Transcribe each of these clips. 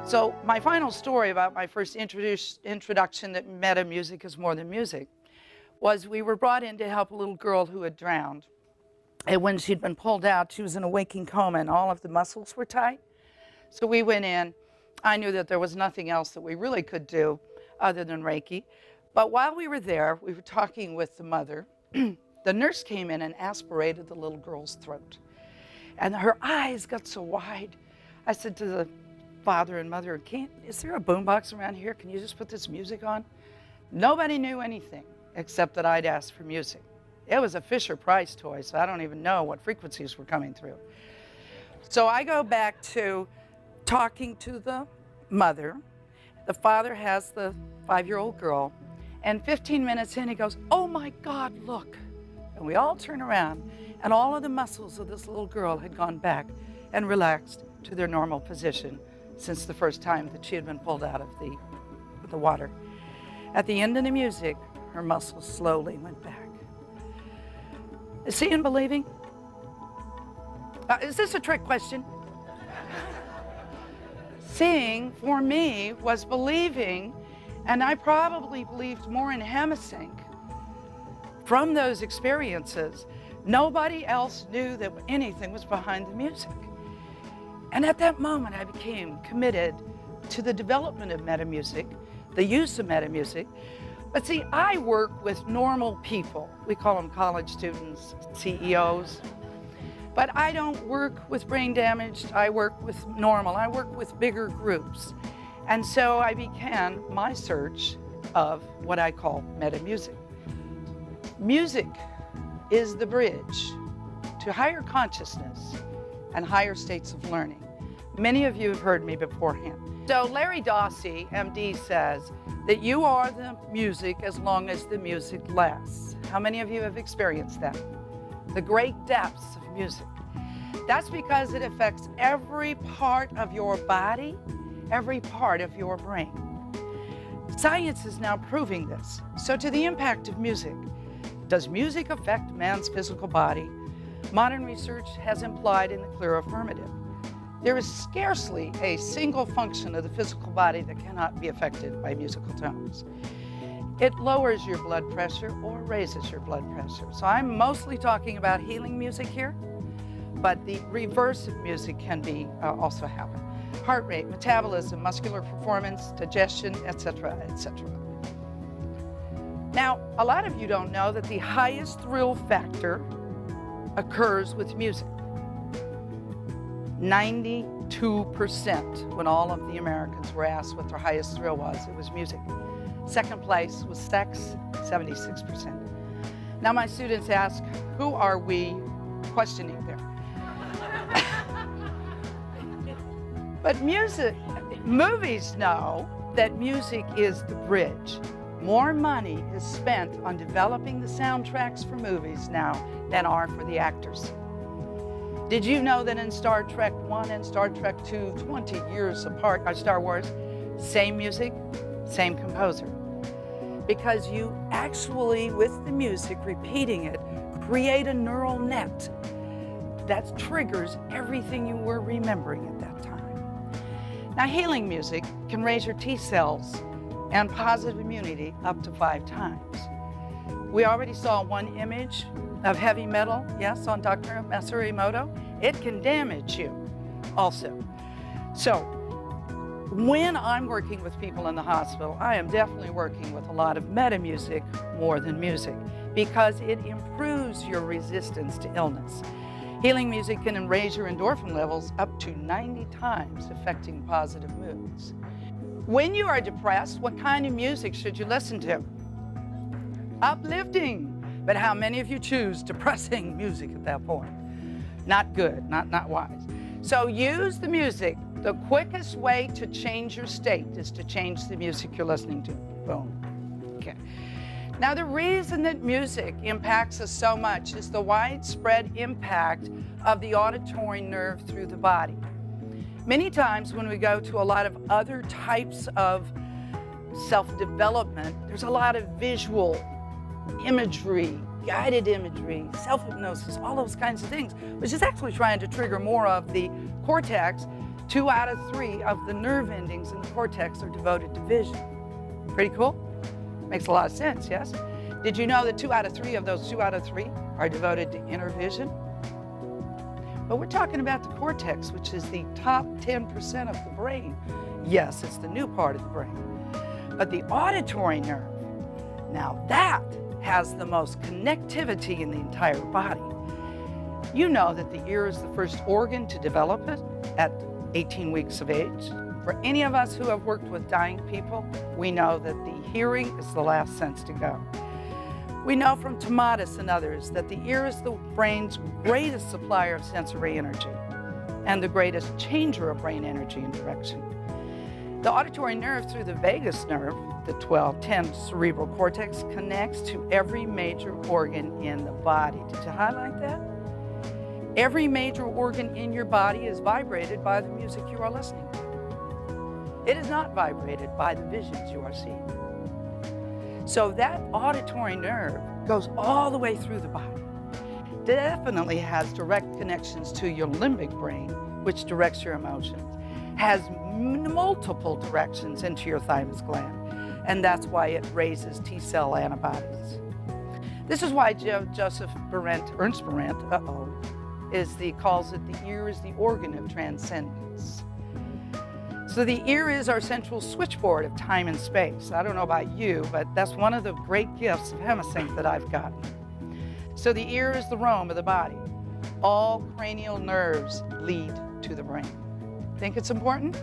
So my final story about my first introduction that Metamusic is more than music was we were brought in to help a little girl who had drowned. And when she'd been pulled out, she was in a waking coma and all of the muscles were tight. So we went in. I knew that there was nothing else that we really could do other than Reiki. But while we were there, we were talking with the mother. The nurse came in and aspirated the little girl's throat. And her eyes got so wide. I said to the father and mother, is there a boombox around here? Can you just put this music on? Nobody knew anything except that I'd asked for music. It was a Fisher-Price toy, so I don't even know what frequencies were coming through. So I go back to talking to the mother. The father has the 5-year-old girl, and 15 minutes in, he goes, "Oh my God, look." And we all turn around, and all of the muscles of this little girl had gone back and relaxed to their normal position since the first time that she had been pulled out of the water. At the end of the music, her muscles slowly went back. Seeing, believing? Is this a trick question? Seeing, for me, was believing, and I probably believed more in hemi-sync from those experiences. Nobody else knew that anything was behind the music. And at that moment, I became committed to the development of Metamusic, the use of Metamusic. But see, I work with normal people. We call them college students, CEOs. But I don't work with brain damaged. I work with normal. I work with bigger groups. And so I began my search of what I call Metamusic. Music is the bridge to higher consciousness and higher states of learning. Many of you have heard me beforehand. So Larry Dawsey, MD, says that you are the music as long as the music lasts. How many of you have experienced that? The great depths of music. That's because it affects every part of your body, every part of your brain. Science is now proving this. So to the impact of music, does music affect man's physical body? Modern research has implied in the clear affirmative. There is scarcely a single function of the physical body that cannot be affected by musical tones. It lowers your blood pressure or raises your blood pressure. So I'm mostly talking about healing music here, but the reverse of music can be also happen. Heart rate, metabolism, muscular performance, digestion, etc., etc. Now, a lot of you don't know that the highest thrill factor occurs with music. 92%, when all of the Americans were asked what their highest thrill was, it was music. Second place was sex, 76%. Now my students ask, who are we questioning there? But movies know that music is the bridge. More money is spent on developing the soundtracks for movies now than are for the actors. Did you know that in Star Trek 1 and Star Trek 2, 20 years apart, Star Wars, same music, same composer? Because you actually, with the music, repeating it, create a neural net that triggers everything you were remembering at that time. Now, healing music can raise your T cells and positive immunity up to 5 times. We already saw one image of heavy metal, yes, on Dr. Masaru Emoto. It can damage you also. So when I'm working with people in the hospital, I am definitely working with a lot of Metamusic more than music because it improves your resistance to illness. Healing music can raise your endorphin levels up to 90 times, affecting positive moods. When you are depressed, what kind of music should you listen to? Uplifting. But how many of you choose depressing music at that point? Not good, not wise. So use the music. The quickest way to change your state is to change the music you're listening to. Boom. Okay. Now the reason that music impacts us so much is the widespread impact of the auditory nerve through the body. Many times when we go to a lot of other types of self-development, there's a lot of visual imagery, guided imagery, self-hypnosis, all those kinds of things, which is actually trying to trigger more of the cortex 2 out of 3 of the nerve endings in the cortex are devoted to vision. Pretty cool? Makes a lot of sense, yes? Did you know that 2 out of 3 of those 2 out of 3 are devoted to inner vision? But we're talking about the cortex, which is the top 10% of the brain. Yes, it's the new part of the brain. But the auditory nerve, now that has the most connectivity in the entire body. You know that the ear is the first organ to develop it at 18 weeks of age. For any of us who have worked with dying people, we know that the hearing is the last sense to go. We know from Tomatis and others that the ear is the brain's greatest supplier of sensory energy and the greatest changer of brain energy and direction. The auditory nerve through the vagus nerve, the 12-10 cerebral cortex, connects to every major organ in the body. Did you highlight that? Every major organ in your body is vibrated by the music you are listening to. It is not vibrated by the visions you are seeing. So that auditory nerve goes all the way through the body. Definitely has direct connections to your limbic brain, which directs your emotions. Has multiple directions into your thymus gland, and that's why it raises T-cell antibodies. This is why Ernst Berendt, calls it the ear is the organ of transcendence. So the ear is our central switchboard of time and space. I don't know about you, but that's one of the great gifts of hemi-sync that I've gotten. So the ear is the Rome of the body. All cranial nerves lead to the brain. Think it's important?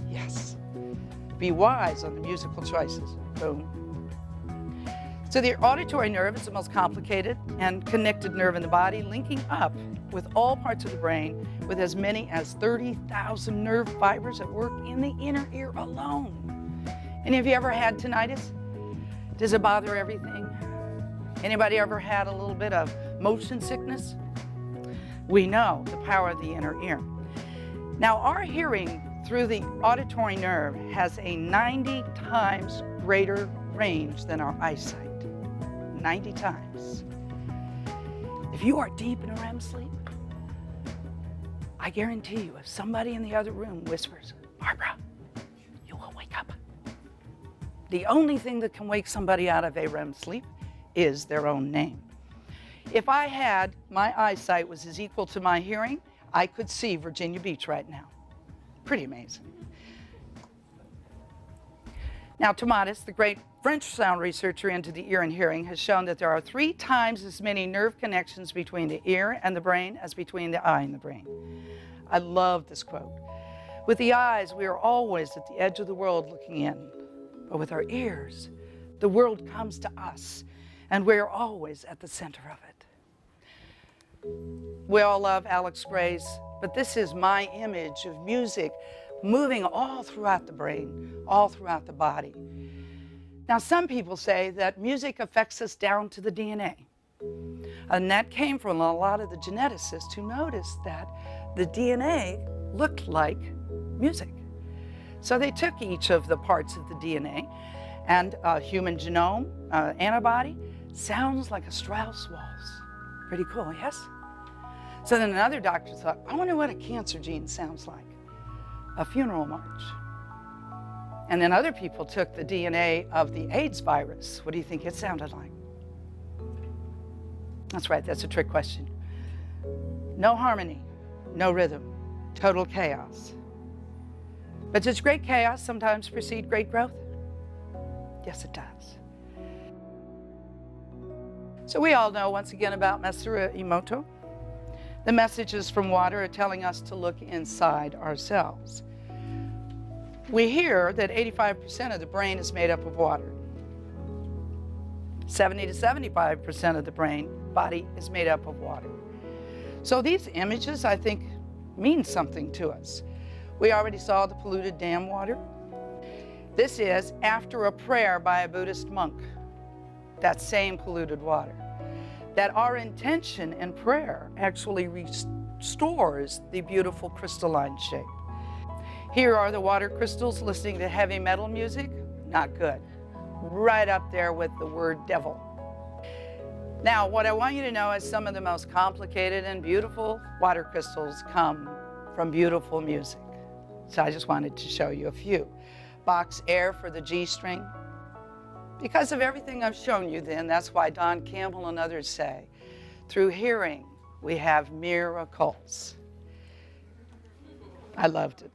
Yes. Be wise on the musical choices. Boom. So the auditory nerve is the most complicated and connected nerve in the body, linking up with all parts of the brain with as many as 30,000 nerve fibers at work in the inner ear alone. Any of you ever had tinnitus? Does it bother everything? Anybody ever had a little bit of motion sickness? We know the power of the inner ear. Now, our hearing through the auditory nerve has a 90 times greater range than our eyesight. 90 times. If you are deep in a REM sleep, I guarantee you, if somebody in the other room whispers, "Barbara," you will wake up. The only thing that can wake somebody out of a REM sleep is their own name. If I had, my eyesight was as equal to my hearing, I could see Virginia Beach right now. Pretty amazing. Now, Tomatis, the great French sound researcher into the ear and hearing, has shown that there are 3 times as many nerve connections between the ear and the brain as between the eye and the brain. I love this quote. With the eyes, we are always at the edge of the world looking in. But with our ears, the world comes to us, and we are always at the center of it. We all love Alex Gray's, but this is my image of music moving all throughout the brain, all throughout the body. Now, some people say that music affects us down to the DNA. And that came from a lot of the geneticists who noticed that the DNA looked like music. So they took each of the parts of the DNA, and a human genome antibody sounds like a Strauss waltz. Pretty cool, yes? So then another doctor thought, I wonder what a cancer gene sounds like. A funeral march. And then other people took the DNA of the AIDS virus. What do you think it sounded like? That's right, that's a trick question. No harmony, no rhythm, total chaos. But does great chaos sometimes precede great growth? Yes, it does. So we all know once again about Masaru Emoto. The messages from water are telling us to look inside ourselves. We hear that 85% of the brain is made up of water. 70 to 75% of the brain body is made up of water. So these images, I think, mean something to us. We already saw the polluted dam water. This is after a prayer by a Buddhist monk, that same polluted water. That our intention and prayer actually restores the beautiful crystalline shape. Here are the water crystals listening to heavy metal music. Not good. Right up there with the word devil. Now, what I want you to know is some of the most complicated and beautiful water crystals come from beautiful music. So I just wanted to show you a few. Bach's Air for the G string. Because of everything I've shown you then, that's why Don Campbell and others say, through hearing, we have miracles. I loved it.